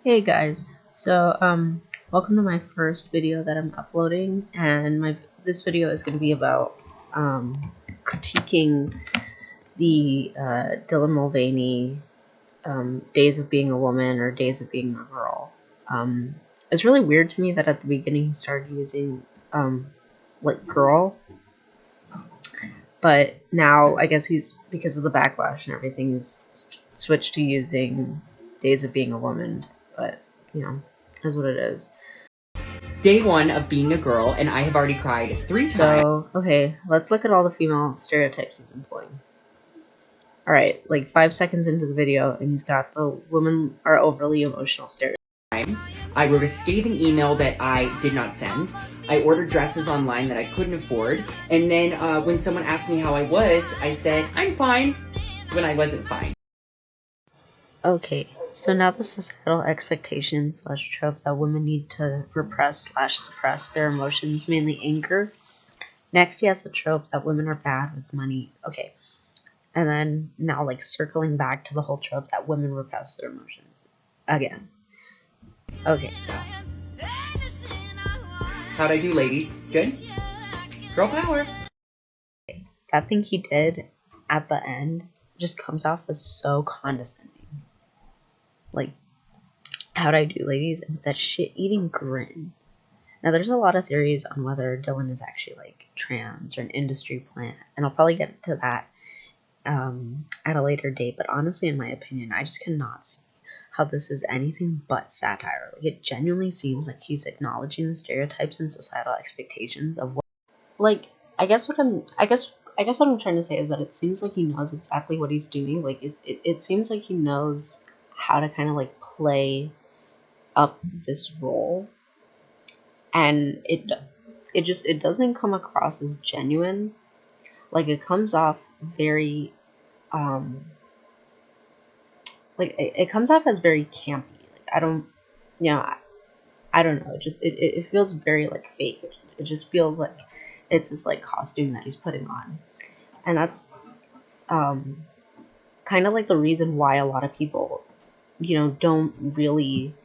Hey guys, so welcome to my first video that I'm uploading, and this video is going to be about critiquing the Dylan Mulvaney Days of Being a Woman or Days of Being a Girl. It's really weird to me that at the beginning he started using like girl, but now I guess he's, because of the backlash and everything, he's switched to using Days of Being a Woman. But you know, that's what it is. Day one of being a girl, and I have already cried 3 times. So, okay, let's look at all the female stereotypes he's employing. Alright, like 5 seconds into the video, and he's got the women are overly emotional stereotypes. I wrote a scathing email that I did not send. I ordered dresses online that I couldn't afford. And then when someone asked me how I was, I said, I'm fine, when I wasn't fine. Okay, so now the societal expectations / tropes that women need to repress / suppress their emotions, mainly anger. Next, he has the tropes that women are bad with money. Okay, and then now like circling back to the whole tropes that women repress their emotions again. Okay, so How'd I do, ladies? Good? Girl power. that thing he did at the end just comes off as so condescending. Like, how'd I do, ladies? And it's that shit-eating grin. Now, there's a lot of theories on whether Dylan is actually, like, trans or an industry plant, and I'll probably get to that at a later date, but honestly, in my opinion, I just cannot see how this is anything but satire. Like, it genuinely seems like he's acknowledging the stereotypes and societal expectations of what, like, I guess what I'm trying to say is that it seems like he knows exactly what he's doing. Like, it seems like he knows how to kind of, like, play up this role, and it doesn't come across as genuine. Like, it comes off very like it comes off as very campy. Like, I don't, I don't know. It feels very like fake. It just feels like it's this like costume that he's putting on, and that's kind of like the reason why a lot of people, don't really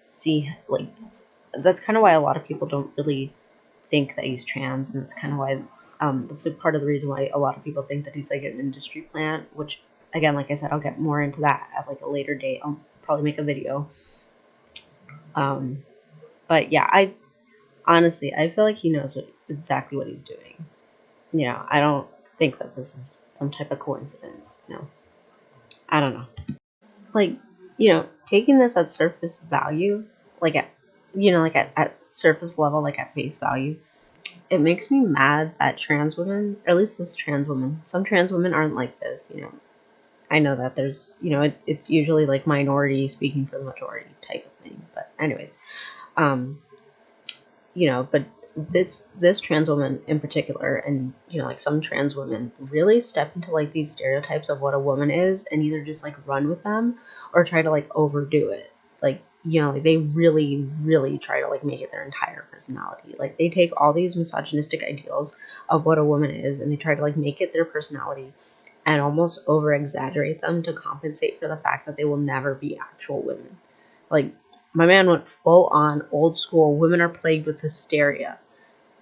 see, like, that's kind of why a lot of people don't really think that he's trans, and that's kind of why that's a part of the reason why a lot of people think that he's like an industry plant, which, again, like I said, I'll get more into that at like a later date. I'll probably make a video. But yeah, I honestly, I feel like he knows exactly what he's doing. I don't think that this is some type of coincidence. I don't know. Like, taking this at surface value, like at surface level, like at face value, it makes me mad that trans women, or at least this trans woman, some trans women aren't like this. I know that there's, it's usually like minority speaking for the majority type of thing. But anyways, but this trans woman in particular, and like some trans women really step into like these stereotypes of what a woman is, and either just like run with them or try to like overdo it. Like, they really, really try to like make it their entire personality. Like, they take all these misogynistic ideals of what a woman is, and they try to like make it their personality and almost over exaggerate them to compensate for the fact that they will never be actual women. Like, my man went full on old school. Women are plagued with hysteria.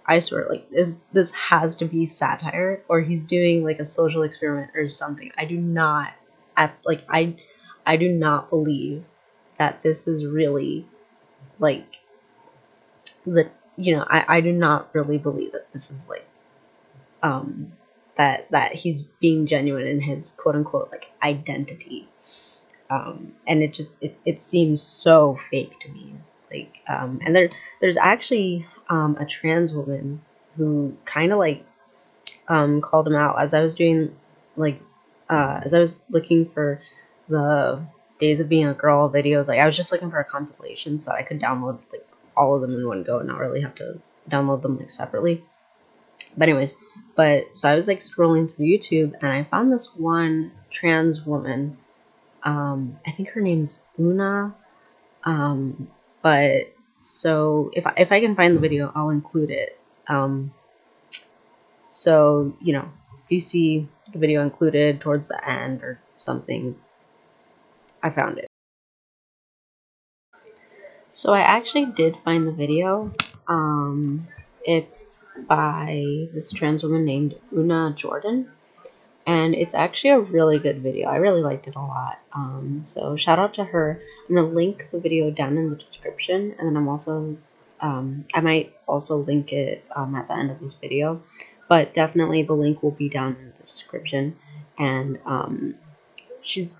I swear, like, this has to be satire, or he's doing like a social experiment or something. I do not I do not believe that this is really like I do not really believe that this is like that he's being genuine in his quote unquote like identity. And it seems so fake to me. Like, and there's actually a trans woman who kind of like called him out as I was doing, like, as I was looking for the Days of Being a Girl videos. Like, I was just looking for a compilation so that I could download like all of them in one go and not really have to download them like separately. But anyways, so I was like scrolling through YouTube, and I found this one trans woman. I think her name's Una. But so if I can find the video, I'll include it. So, if you see the video included towards the end or something, I found it. So I actually did find the video. It's by this trans woman named Una Jordan, and it's actually a really good video. I really liked it a lot. So shout out to her. I'm gonna link the video down in the description, and then I'm also, I might also link it at the end of this video, but definitely the link will be down in the description. And she's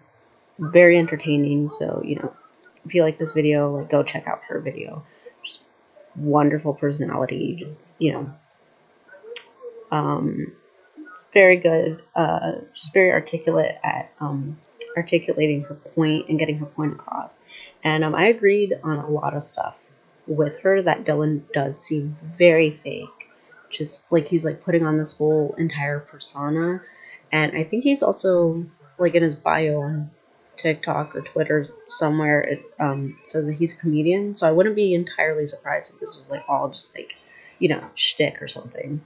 very entertaining. So if you like this video, like go check out her video. Just wonderful personality. Just um, very good. She's very articulate at articulating her point and getting her point across. And I agreed on a lot of stuff with her that Dylan does seem very fake. Just like he's like putting on this whole entire persona. And I think he's also like in his bio on TikTok or Twitter somewhere it says that he's a comedian. So I wouldn't be entirely surprised if this was like all just like, shtick or something.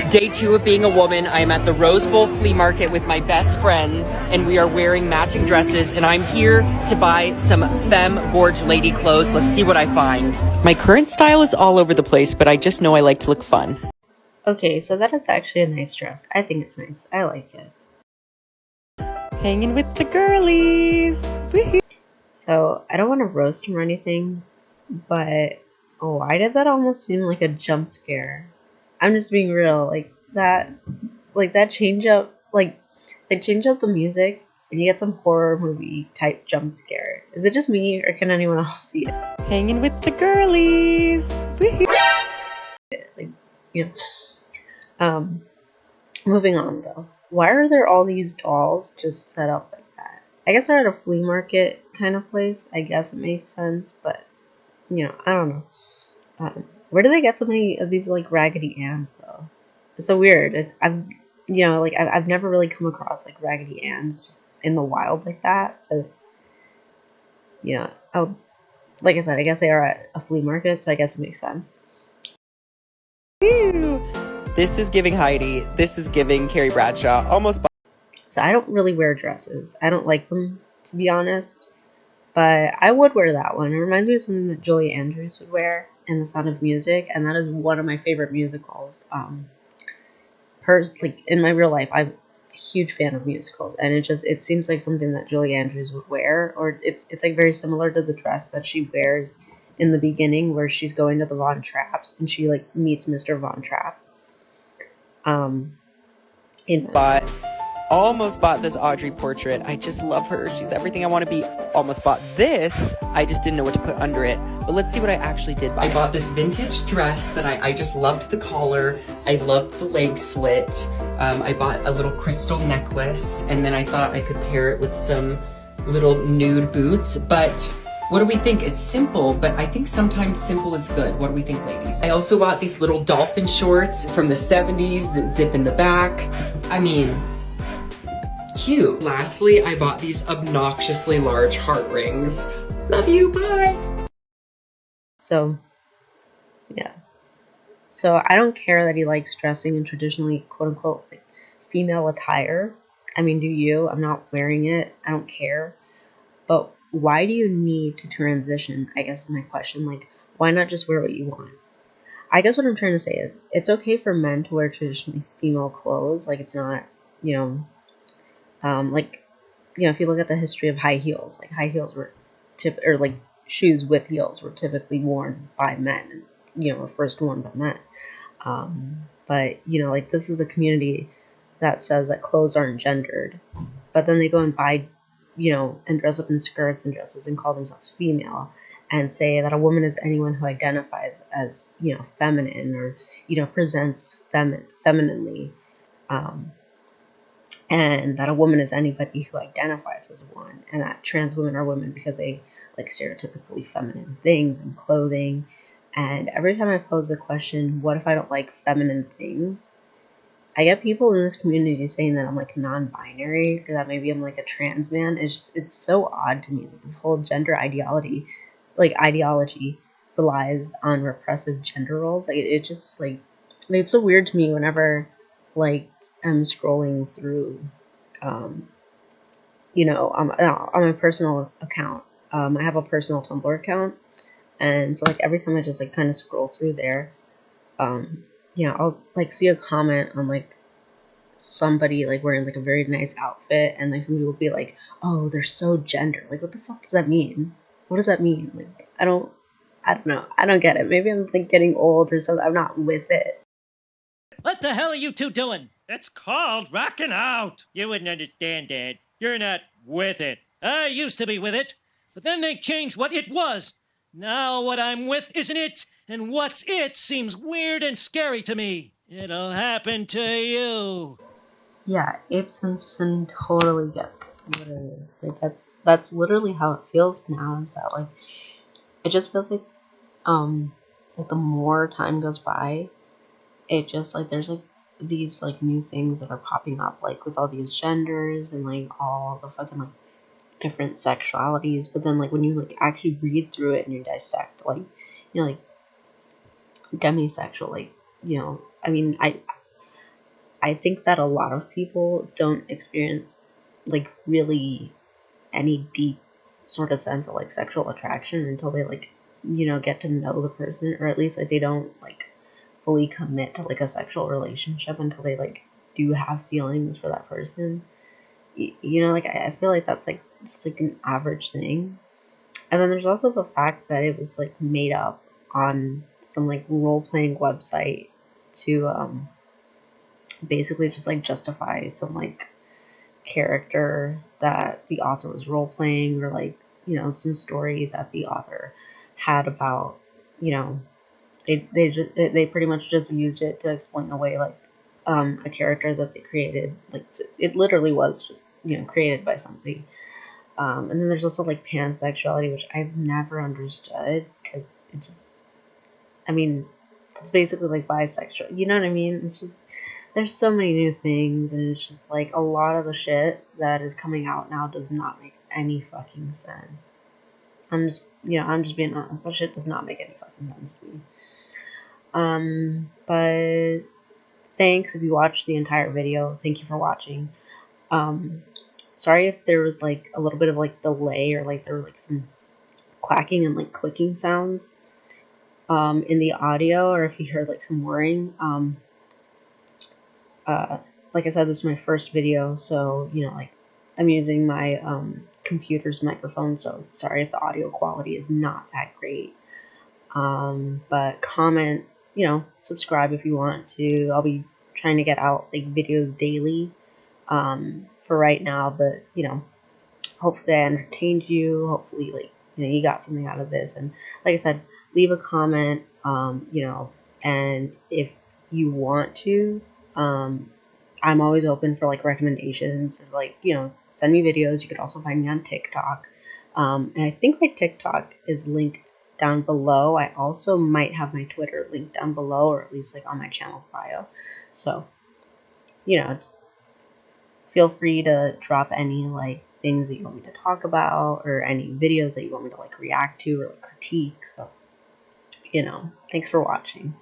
Day 2 of being a woman. I am at the Rose Bowl Flea Market with my best friend, and we are wearing matching dresses, and I'm here to buy some femme gorge lady clothes. Let's see what I find. My current style is all over the place, but I just know I like to look fun. Okay, so that is actually a nice dress. I think it's nice. I like it. Hanging with the girlies. Woohoo. So I don't want to roast him or anything, but why did that almost seem like a jump scare? I'm just being real. That change up, change up the music and you get some horror movie type jump scare. Is it just me or can anyone else see it? Hanging with the girlies. Woohoo. Like, moving on though. Why are there all these dolls just set up like that? I guess they're at a flea market kind of place. I guess it makes sense, but I don't know. Where do they get so many of these like Raggedy Anns though? It's so weird. I've never really come across like Raggedy Anns just in the wild like that. But like I said, I guess they are at a flea market, so I guess it makes sense. Ew. This is giving Heidi. This is giving Carrie Bradshaw. Almost. So I don't really wear dresses. I don't like them, to be honest. But I would wear that one. It reminds me of something that Julie Andrews would wear in The Sound of Music, and that is one of my favorite musicals. In my real life, I'm a huge fan of musicals, and it seems like something that Julie Andrews would wear, or it's like very similar to the dress that she wears in the beginning, where she's going to the Von Trapps and she like meets Mr. Von Trapp. Almost bought this Audrey portrait. I just love her. She's everything I want to be. Almost bought this. I just didn't know what to put under it. But let's see what I actually did buy. I bought this vintage dress that I just loved the collar. I loved the leg slit. I bought a little crystal necklace, and then I thought I could pair it with some little nude boots. But what do we think? It's simple, but I think sometimes simple is good. What do we think, ladies? I also bought these little dolphin shorts from the 70s that zip in the back. I mean, cute. Lastly, I bought these obnoxiously large heart rings. Love you, bye! So, yeah. So I don't care that he likes dressing in traditionally quote-unquote like, female attire. I mean, do you? I'm not wearing it. I don't care. But why do you need to transition, I guess is my question. Like, why not just wear what you want? I guess what I'm trying to say is, it's okay for men to wear traditionally female clothes. Like, it's not, if you look at the history of high heels, like high heels were shoes with heels were typically worn by men, were first worn by men. But this is the community that says that clothes aren't gendered, but then they go and buy, and dress up in skirts and dresses and call themselves female and say that a woman is anyone who identifies as, feminine or, presents femininely. And that a woman is anybody who identifies as one, and that trans women are women because they like stereotypically feminine things and clothing. And every time I pose the question, what if I don't like feminine things? I get people in this community saying that I'm like non-binary or that maybe I'm like a trans man. It's so odd to me that this whole gender ideology relies on repressive gender roles. Like it just like it's so weird to me whenever like I'm scrolling through on my personal account, I have a personal Tumblr account, and so like every time I just like kind of scroll through there, I'll like see a comment on like somebody like wearing like a very nice outfit, and like somebody will be like, "Oh, they're so gender." Like, what the fuck does that mean? What does that mean? Like, I don't know. I don't get it. Maybe I'm like getting old or something. I'm not with it. What the hell are you two doing? It's called rocking out. You wouldn't understand, Dad. You're not with it. I used to be with it, but then they changed what it was. Now what I'm with isn't it, and what's it seems weird and scary to me. It'll happen to you. Yeah, Abe Simpson totally gets what it is. Like that's literally how it feels now. Is that like it just feels like the more time goes by, it just like there's like these like new things that are popping up, like with all these genders and like all the fucking like different sexualities. But then like when you like actually read through it and you dissect, like like demisexual, like I mean, I think that a lot of people don't experience like really any deep sort of sense of like sexual attraction until they like get to know the person, or at least like they don't like fully commit to like a sexual relationship until they like do have feelings for that person. Like I feel like that's like just like an average thing. And then there's also the fact that it was like made up on some like role playing website to basically just like justify some like character that the author was role playing, or like some story that the author had about they pretty much just used it to explain away like a character that they created. Like it literally was just created by somebody. And then there's also like pansexuality, which I've never understood, because it just, I mean, it's basically like bisexual. You know what I mean? It's just there's so many new things, and it's just like a lot of the shit that is coming out now does not make any fucking sense. I'm just being honest. That shit does not make any fucking sense to me. But thanks if you watched the entire video. Thank you for watching. Sorry if there was like a little bit of like delay, or like there were like some clacking and like clicking sounds in the audio, or if you heard like some whirring. Like I said, this is my first video, so like I'm using my computer's microphone, so sorry if the audio quality is not that great. But comment, subscribe if you want to. I'll be trying to get out like videos daily for right now, but hopefully I entertained you. Hopefully, like you got something out of this. And like I said, leave a comment. And if you want to, I'm always open for like recommendations. Like send me videos. You could also find me on TikTok, and I think my TikTok is linked down below. I also might have my Twitter linked down below, or at least like on my channel's bio. So just feel free to drop any like things that you want me to talk about, or any videos that you want me to like react to or like critique. So thanks for watching.